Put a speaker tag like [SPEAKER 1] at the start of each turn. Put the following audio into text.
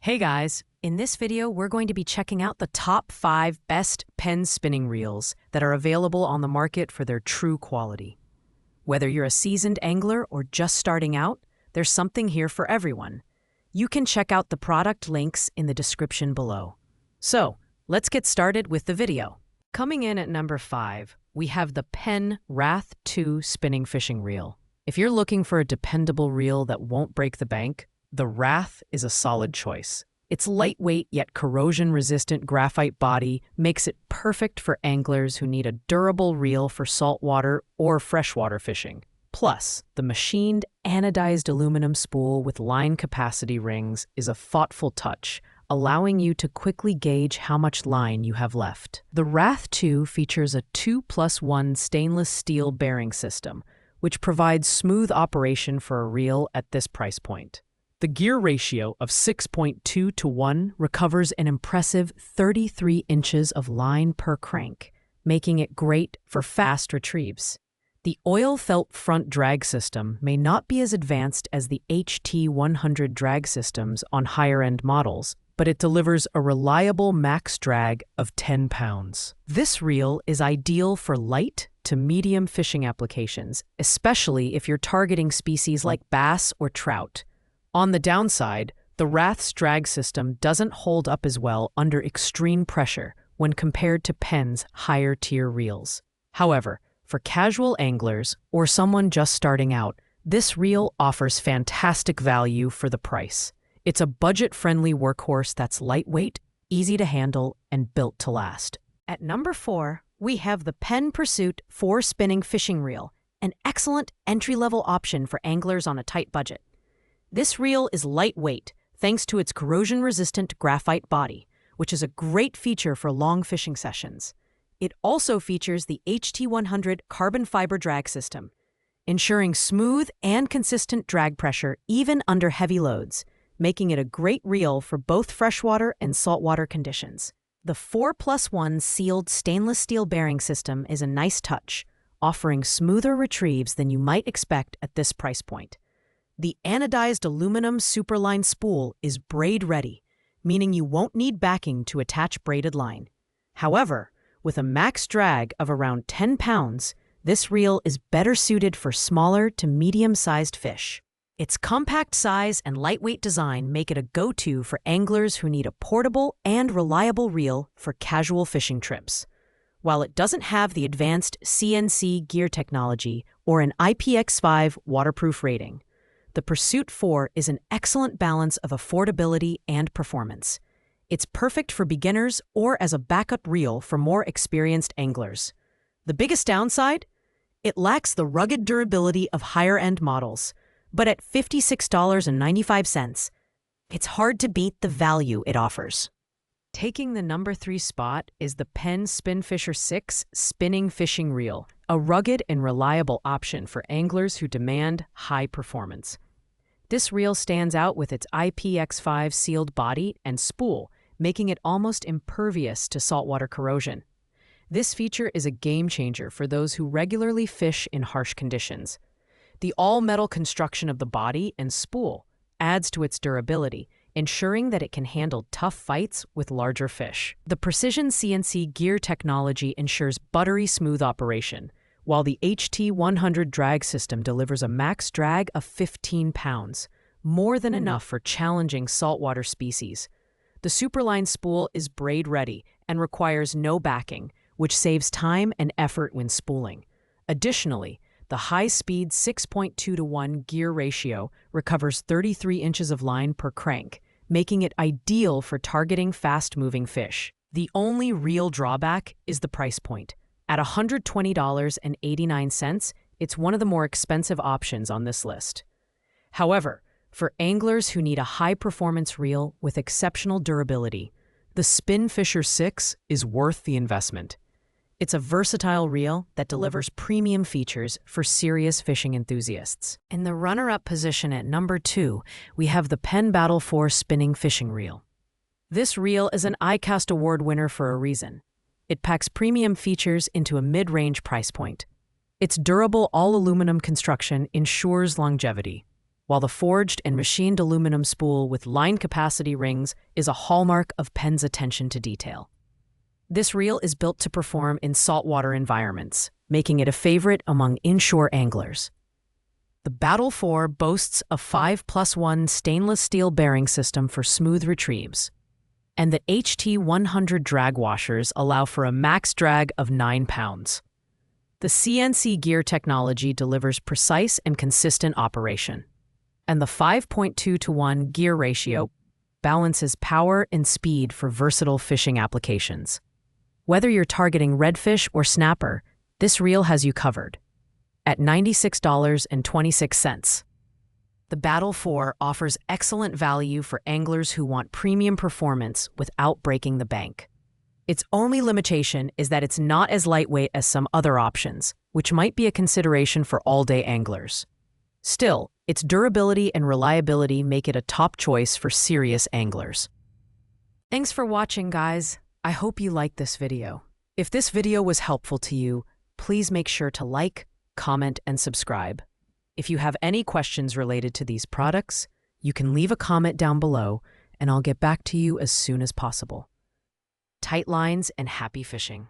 [SPEAKER 1] Hey guys, in this video we're going to be checking out the top 5 best Penn spinning reels that are available on the market for their true quality. Whether you're a seasoned angler or just starting out, there's something here for everyone. You can check out the product links in the description below. So, let's get started with the video. Coming in at number 5, we have the Penn Wrath 2 spinning fishing reel. If you're looking for a dependable reel that won't break the bank, the Wrath is a solid choice. Its lightweight yet corrosion-resistant graphite body makes it perfect for anglers who need a durable reel for saltwater or freshwater fishing. Plus, the machined anodized aluminum spool with line capacity rings is a thoughtful touch, allowing you to quickly gauge how much line you have left. The Wrath 2 features a 2+1 stainless steel bearing system, which provides smooth operation for a reel at this price point. The gear ratio of 6.2 to 1 recovers an impressive 33 inches of line per crank, making it great for fast retrieves. The oil-felt front drag system may not be as advanced as the HT100 drag systems on higher-end models, but it delivers a reliable max drag of 10 pounds. This reel is ideal for light to medium fishing applications, especially if you're targeting species like bass or trout. On the downside, the Wrath's drag system doesn't hold up as well under extreme pressure when compared to Penn's higher-tier reels. However, for casual anglers or someone just starting out, this reel offers fantastic value for the price. It's a budget-friendly workhorse that's lightweight, easy to handle, and built to last. At number 4, we have the Penn Pursuit 4 spinning fishing reel, an excellent entry-level option for anglers on a tight budget. This reel is lightweight thanks to its corrosion-resistant graphite body, which is a great feature for long fishing sessions. It also features the HT100 carbon fiber drag system, ensuring smooth and consistent drag pressure even under heavy loads, making it a great reel for both freshwater and saltwater conditions. The 4+1 sealed stainless steel bearing system is a nice touch, offering smoother retrieves than you might expect at this price point. The anodized aluminum superline spool is braid-ready, meaning you won't need backing to attach braided line. However, with a max drag of around 10 pounds, this reel is better suited for smaller to medium-sized fish. Its compact size and lightweight design make it a go-to for anglers who need a portable and reliable reel for casual fishing trips. While it doesn't have the advanced CNC gear technology or an IPX5 waterproof rating, the Pursuit 4 is an excellent balance of affordability and performance. It's perfect for beginners or as a backup reel for more experienced anglers. The biggest downside? It lacks the rugged durability of higher-end models, but at $56.95, it's hard to beat the value it offers. Taking the number 3 spot is the Penn spinfisher 6 spinning fishing reel, a rugged and reliable option for anglers who demand high performance. This reel stands out with its IPX5 sealed body and spool, making it almost impervious to saltwater corrosion. This feature is a game-changer for those who regularly fish in harsh conditions. The all-metal construction of the body and spool adds to its durability, ensuring that it can handle tough fights with larger fish. The precision CNC gear technology ensures buttery smooth operation, while the HT100 drag system delivers a max drag of 15 pounds, more than enough for challenging saltwater species. The superline spool is braid-ready and requires no backing, which saves time and effort when spooling. Additionally, the high-speed 6.2 to 1 gear ratio recovers 33 inches of line per crank, making it ideal for targeting fast-moving fish. The only real drawback is the price point. At $120.89, it's one of the more expensive options on this list. However, for anglers who need a high-performance reel with exceptional durability, the spinfisher 6 is worth the investment. It's a versatile reel that delivers premium features for serious fishing enthusiasts. In the runner-up position at number 2, we have the Penn Battle 4 spinning fishing reel. This reel is an ICAST award winner for a reason. It packs premium features into a mid-range price point. Its durable all-aluminum construction ensures longevity. while the forged and machined aluminum spool with line capacity rings is a hallmark of Penn's attention to detail. This reel is built to perform in saltwater environments, making it a favorite among inshore anglers. The Battle 4 boasts a 5+1 stainless steel bearing system for smooth retrieves, and the HT100 drag washers allow for a max drag of 9 pounds. The CNC gear technology delivers precise and consistent operation, and the 5.2-to-1 gear ratio balances power and speed for versatile fishing applications. Whether you're targeting redfish or snapper, this reel has you covered. At $96.26. The Battle 4 offers excellent value for anglers who want premium performance without breaking the bank. Its only limitation is that it's not as lightweight as some other options, which might be a consideration for all-day anglers. Still, its durability and reliability make it a top choice for serious anglers. Thanks for watching, guys. I hope you liked this video. If this video was helpful to you, please make sure to like, comment, and subscribe. If you have any questions related to these products, you can leave a comment down below, and I'll get back to you as soon as possible. Tight lines and happy fishing.